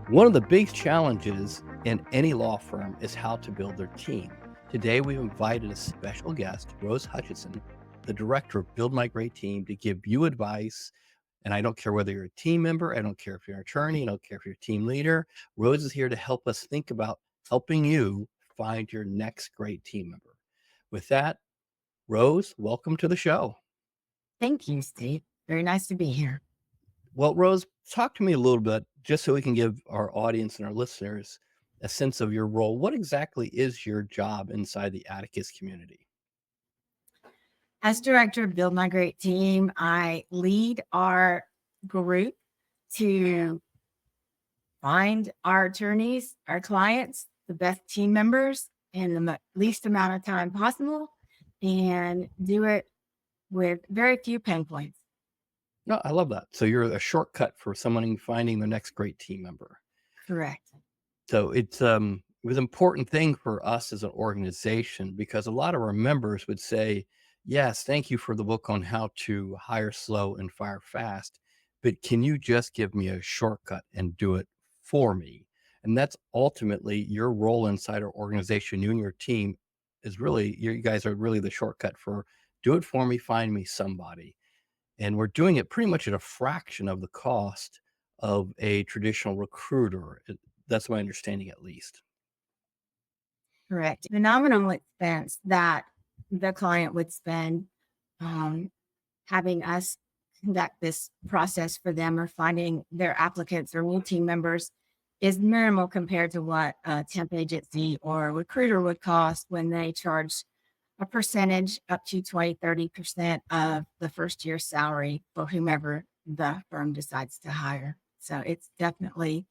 One of the big challenges in any law firm is how to build their team. Today, we've invited a special guest, Rose Hutchinson, the director of Build My Great Team, to give you advice. And I don't care whether you're a team member, I don't care if you're an attorney, I don't care if you're a team leader. Rose is here to help us think about helping you find your next great team member. With that, Rose, welcome to the show. Thank you, Steve. Very nice to be here. Well, Rose, talk to me a little bit, just so we can give our audience and our listeners a sense of your role. What exactly is your job inside the Atticus community? As director of Build My Great Team, I lead our group to find our attorneys, our clients, the best team members in the least amount of time possible, and do it with very few pain points. No, I love that. So you're a shortcut for someone finding their next great team member. Correct. So it was an important thing for us as an organization because a lot of our members would say, yes, thank you for the book on how to hire slow and fire fast, but can you just give me a shortcut and do it for me? And that's ultimately your role inside our organization. You and your team is really, you guys are really the shortcut for do it for me, find me somebody. And we're doing it pretty much at a fraction of the cost of a traditional recruiter. That's my understanding, at least. Correct. The nominal expense that the client would spend having us conduct this process for them or finding their applicants or new team members is minimal compared to what a temp agency or a recruiter would cost when they charge a percentage up to 20-30% of the first year's salary for whomever the firm decides to hire. So it's definitely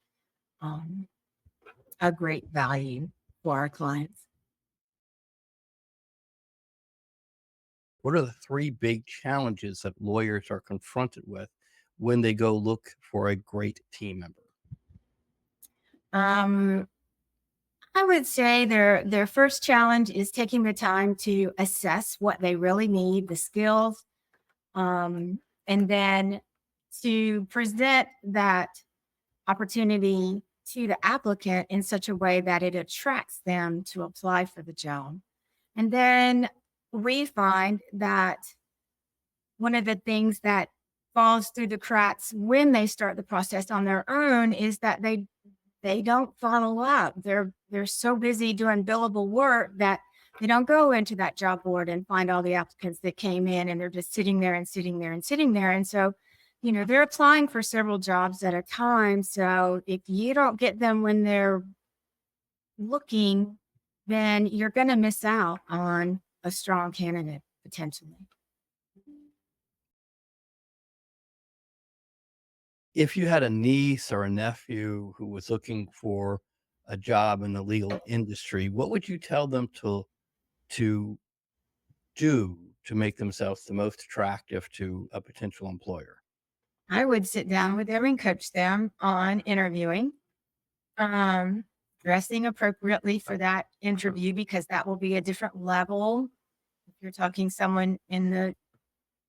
a great value for our clients. What are the three big challenges that lawyers are confronted with when they go look for a great team member? I would say their first challenge is taking the time to assess what they really need, the skills, and then to present that opportunity to the applicant in such a way that it attracts them to apply for the job. And then we find that one of the things that falls through the cracks when they start the process on their own is that they don't follow up. They're so busy doing billable work that they don't go into that job board and find all the applicants that came in, and they're just sitting there and sitting there and sitting there. And so, they're applying for several jobs at a time. So if you don't get them when they're looking, then you're going to miss out on a strong candidate potentially. If you had a niece or a nephew who was looking for a job in the legal industry, what would you tell them to do to make themselves the most attractive to a potential employer? I would sit down with them and coach them on interviewing, dressing appropriately for that interview, because that will be a different level. If you're talking someone in the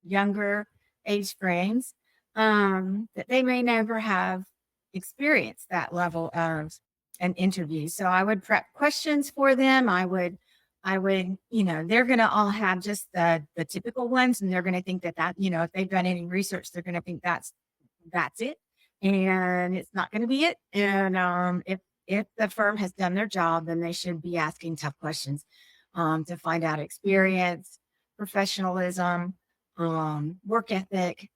younger age frames, that they may never have experienced that level of an interview. So I would prep questions for them. I would, they're going to all have just the typical ones, and they're going to think that, if they've done any research, they're going to think that's it. And it's not going to be it. And if the firm has done their job, then they should be asking tough questions to find out experience, professionalism, work ethic,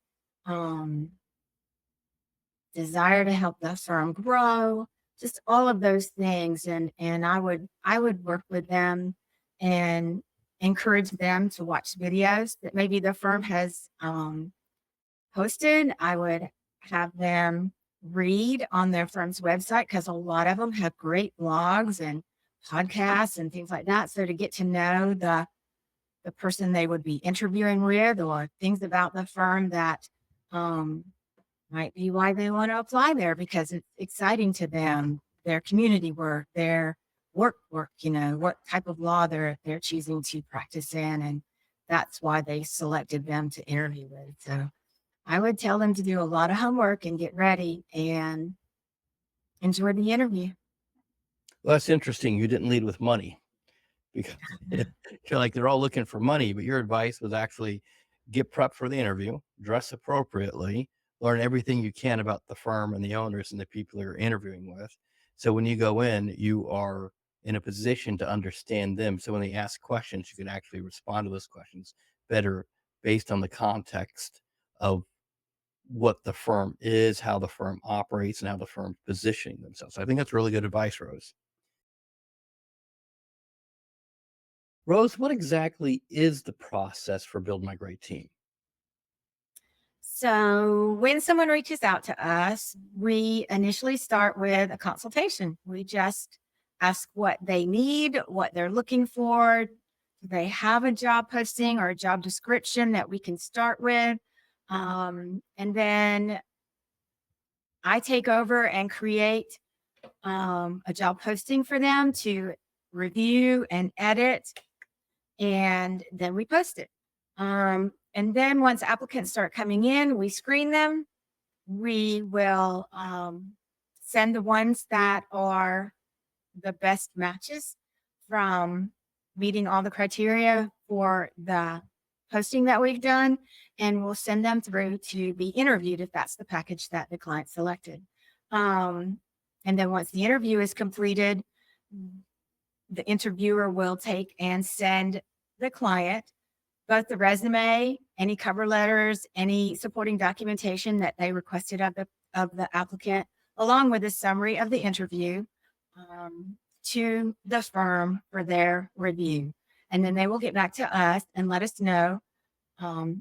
desire to help the firm grow, just all of those things. And I would work with them and encourage them to watch videos that maybe the firm has posted. I would have them read on their firm's website, because a lot of them have great blogs and podcasts and things like that. So to get to know the person they would be interviewing with, or things about the firm that might be why they want to apply there, because it's exciting to them, their community work, their work, what type of law they're choosing to practice in. And that's why they selected them to interview with. So I would tell them to do a lot of homework and get ready and enjoy the interview. Well, that's interesting. You didn't lead with money because you're like they're all looking for money, but your advice was actually get prepped for the interview, dress appropriately, learn everything you can about the firm and the owners and the people you're interviewing with. So when you go in, you are in a position to understand them. So when they ask questions, you can actually respond to those questions better based on the context of what the firm is, how the firm operates, and how the firm's positioning themselves. So I think that's really good advice, Rose. Rose, what exactly is the process for building my great team? So when someone reaches out to us, we initially start with a consultation. We just ask what they need, what they're looking for. Do they have a job posting or a job description that we can start with? And then I take over and create a job posting for them to review and edit, and then we post it. And then once applicants start coming in, we screen them. We will send the ones that are the best matches from meeting all the criteria for the posting that we've done, and we'll send them through to be interviewed if that's the package that the client selected. Um, and then once the interview is completed, the interviewer will take and send the client both the resume, any cover letters, any supporting documentation that they requested of the applicant, along with a summary of the interview to the firm for their review. And then they will get back to us and let us know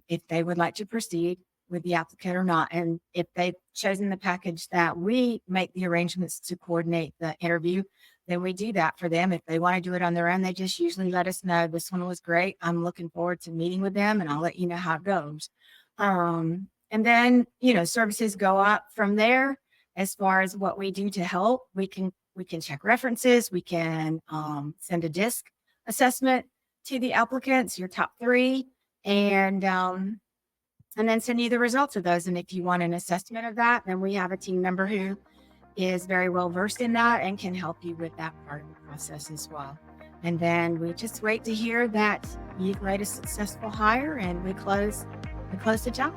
if they would like to proceed with the applicant or not. And if they've chosen the package that we make the arrangements to coordinate the interview, then we do that for them. If they want to do it on their own, they just usually let us know this one was great. I'm looking forward to meeting with them, and I'll let you know how it goes. And then, services go up from there as far as what we do to help. We can check references. We can send a DISC assessment to the applicants, your top 3, and then send you the results of those. And if you want an assessment of that, then we have a team member who is very well versed in that and can help you with that part of the process as well. And then we just wait to hear that you've made a successful hire, and we close the job.